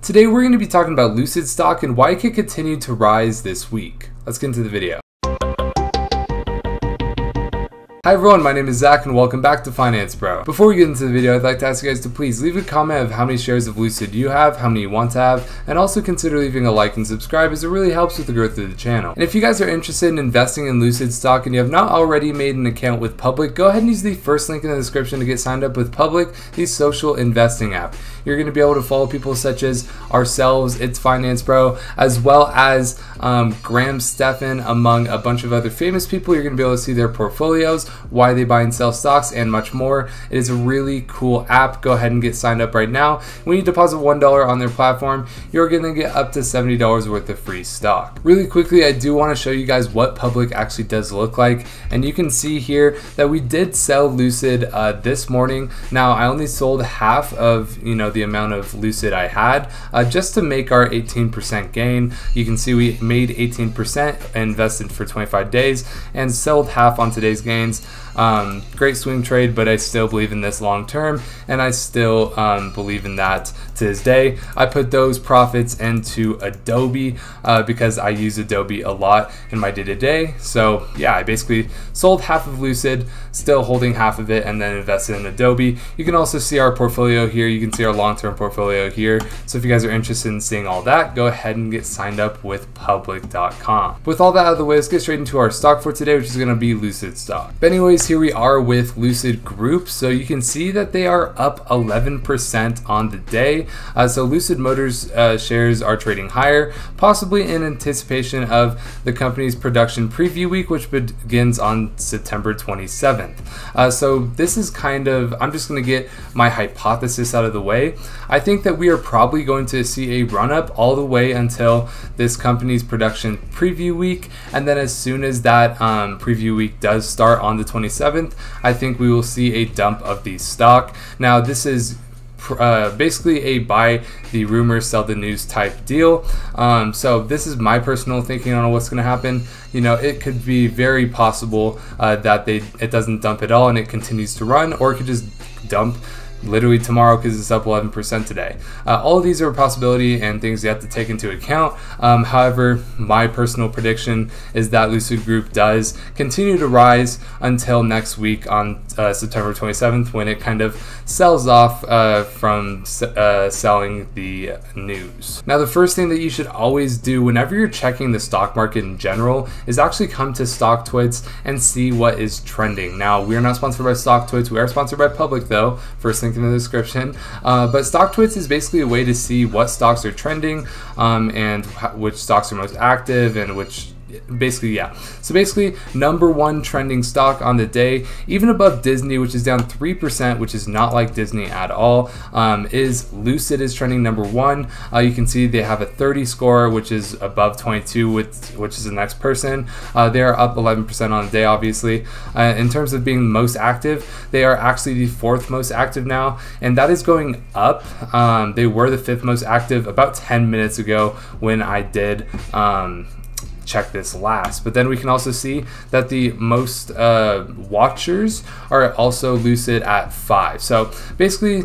Today we're going to be talking about Lucid stock and why it could continue to rise this week. Let's get into the video. Hi everyone, my name is Zach and welcome back to Finance Bro. Before we get into the video, I'd like to ask you guys to please leave a comment of how many shares of Lucid you have, how many you want to have, and also consider leaving a like and subscribe as it really helps with the growth of the channel. And if you guys are interested in investing in Lucid stock and you have not already made an account with Public, go ahead and use the first link in the description to get signed up with Public, the social investing app. You're going to be able to follow people such as ourselves, It's Finance Bro, as well as Graham Stephan, among a bunch of other famous people. You're going to be able to see their portfolios, why they buy and sell stocks, and much more. It is a really cool app. Go ahead and get signed up right now. When you deposit $1 on their platform, you're going to get up to $70 worth of free stock. Really quickly, I do want to show you guys what Public actually does look like, and you can see here that we did sell Lucid this morning. Now, I only sold half of the amount of Lucid I had just to make our 18% gain. You can see we made 18%, invested for 25 days, and sold half on today's gains. Great swing trade, but I still believe in this long term, and I still believe in that to this day. I put those profits into Adobe because I use Adobe a lot in my day-to-day. So yeah, I basically sold half of Lucid, still holding half of it, and then invested in Adobe. You can also see our portfolio here. You can see our long-term portfolio here. So if you guys are interested in seeing all that, go ahead and get signed up with public.com. With all that out of the way, let's get straight into our stock for today, which is going to be Lucid stock. But anyways, here we are with Lucid Group. So you can see that they are up 11% on the day. So Lucid Motors shares are trading higher, possibly in anticipation of the company's production preview week, which begins on September 27th. So this is kind of, I'm just going to get my hypothesis out of the way. I think that we are probably going to see a run up all the way until this company's production preview week, and then as soon as that preview week does start on the 27th, I think we will see a dump of the stock. Now this is basically a buy the rumor, sell the news type deal. So this is my personal thinking on what's going to happen. It could be very possible that it doesn't dump at all and it continues to run, or it could just dump literally tomorrow because it's up 11% today. All of these are a possibility and things you have to take into account. However, my personal prediction is that Lucid Group does continue to rise until next week on September 27th, when it kind of sells off from selling the news. Now, the first thing that you should always do whenever you're checking the stock market in general is actually come to Stock Twits and see what is trending. Now, we are not sponsored by Stock Twits. We are sponsored by Public though. First link in the description. But Stock Twits is basically a way to see what stocks are trending and which stocks are most active and which So basically, number one trending stock on the day, even above Disney, which is down 3%, which is not like Disney at all, is Lucid is trending number one. You can see they have a 30 score, which is above 22, which is the next person. They are up 11% on the day, obviously. In terms of being most active, they are actually the fourth most active now, and that is going up. They were the fifth most active about 10 minutes ago when I did check this last. But then we can also see that the most watchers are also Lucid at 5. So basically,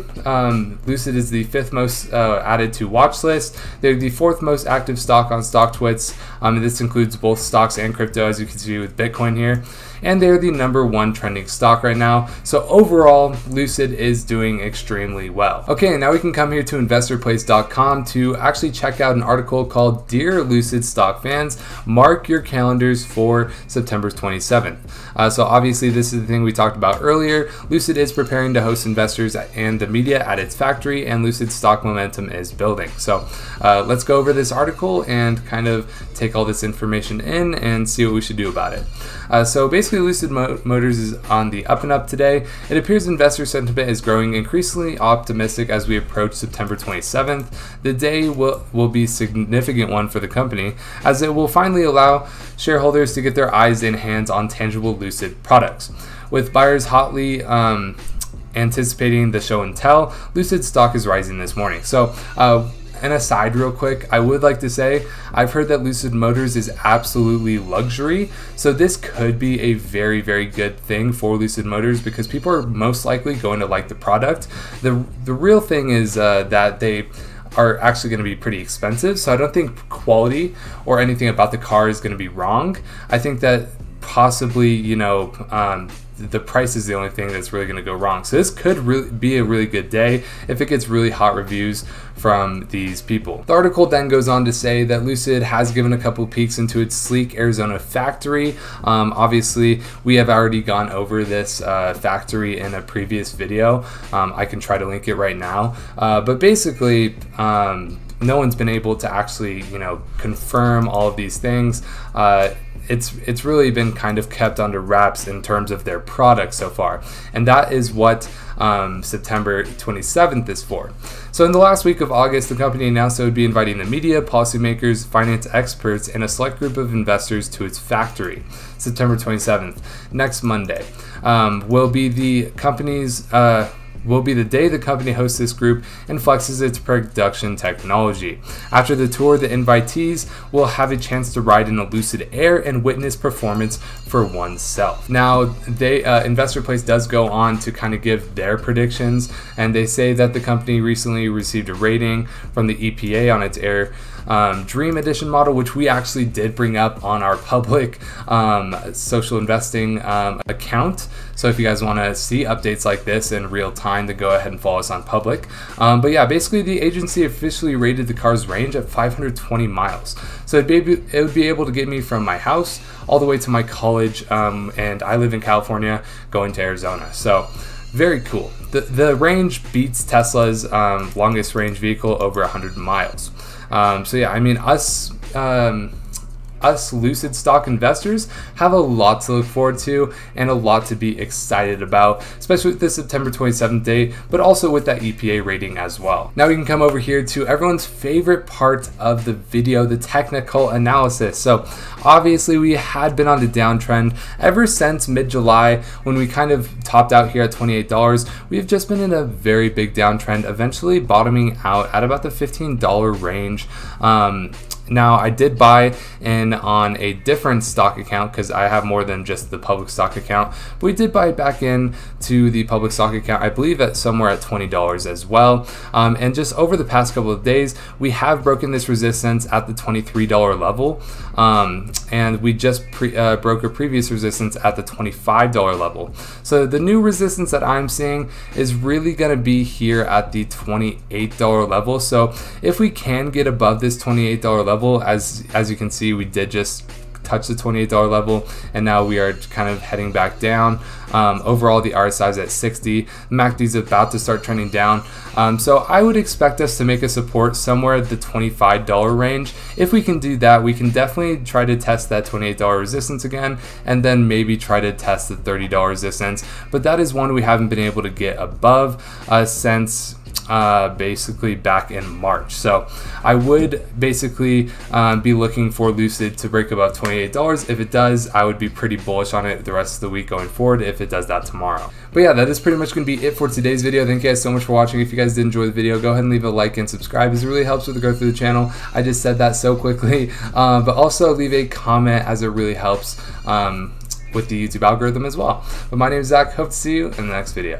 Lucid is the fifth most added to watch list. They're the fourth most active stock on Stock Twits. This includes both stocks and crypto, as you can see with Bitcoin here. And they're the number one trending stock right now. So overall, Lucid is doing extremely well. Okay, now we can come here to investorplace.com to actually check out an article called Dear Lucid Stock Fans, Mark Your Calendars for September 27th. So obviously this is the thing we talked about earlier. Lucid is preparing to host investors and the media at its factory, and Lucid stock momentum is building. So let's go over this article and kind of take all this information in and see what we should do about it. So basically, Lucid Motors is on the up and up today. It appears investor sentiment is growing increasingly optimistic as we approach September 27th. The day will be a significant one for the company, as it will finally allow shareholders to get their eyes and hands on tangible Lucid products. With buyers hotly anticipating the show and tell, Lucid stock is rising this morning. So an aside real quick, I would like to say I've heard that Lucid Motors is absolutely luxury, so this could be a very, very good thing for Lucid Motors because people are most likely going to like the product. The real thing is that they are actually going to be pretty expensive. So I don't think quality or anything about the car is going to be wrong. I think that possibly, you know, the price is the only thing that's really going to go wrong. So this could really be a really good day if it gets really hot reviews from these people. The article then goes on to say that Lucid has given a couple peeks into its sleek Arizona factory. Obviously, we have already gone over this factory in a previous video. I can try to link it right now. But basically, no one's been able to actually, you know, confirm all of these things. It's really been kind of kept under wraps in terms of their product so far, and that is what September 27th is for. So in the last week of August, the company announced it would be inviting the media, policymakers, finance experts, and a select group of investors to its factory. September 27th, next Monday, will be the company's will be the day the company hosts this group and flexes its production technology. After the tour, the invitees will have a chance to ride in a Lucid Air and witness performance for oneself. Now, Investor Place does go on to kind of give their predictions, and they say that the company recently received a rating from the EPA on its Air Dream Edition model, which we actually did bring up on our public social investing account. So if you guys want to see updates like this in real time, then go ahead and follow us on public. But yeah, basically the agency officially rated the car's range at 520 miles. So it would be able to get me from my house all the way to my college, and I live in California, going to Arizona. So very cool. The range beats Tesla's longest range vehicle over 100 miles. So yeah, I mean, us Lucid stock investors have a lot to look forward to and a lot to be excited about, especially with the September 27th date, but also with that EPA rating as well. Now we can come over here to everyone's favorite part of the video, the technical analysis. So obviously we had been on the downtrend ever since mid-July when we kind of topped out here at $28. We've just been in a very big downtrend, eventually bottoming out at about the $15 range. Now, I did buy in on a different stock account because I have more than just the public stock account. But we did buy back in to the public stock account, I believe at somewhere at $20 as well. And just over the past couple of days, we have broken this resistance at the $23 level. And we just broke a previous resistance at the $25 level. So the new resistance that I'm seeing is really going to be here at the $28 level. So if we can get above this $28 level, as you can see, we did just touch the $28 level, and now we are kind of heading back down. Overall, the RSI is at 60. The MACD is about to start trending down. So I would expect us to make a support somewhere at the $25 range. If we can do that, we can definitely try to test that $28 resistance again, and then maybe try to test the $30 resistance. But that is one we haven't been able to get above since basically back in March. So I would basically be looking for Lucid to break above $28. If it does, I would be pretty bullish on it the rest of the week going forward if it does that tomorrow. But yeah, that is pretty much going to be it for today's video. Thank you guys so much for watching. If you guys did enjoy the video, go ahead and leave a like and subscribe, as it really helps with the growth of the channel. I just said that so quickly, but also leave a comment, as it really helps with the YouTube algorithm as well. But my name is Zach. Hope to see you in the next video.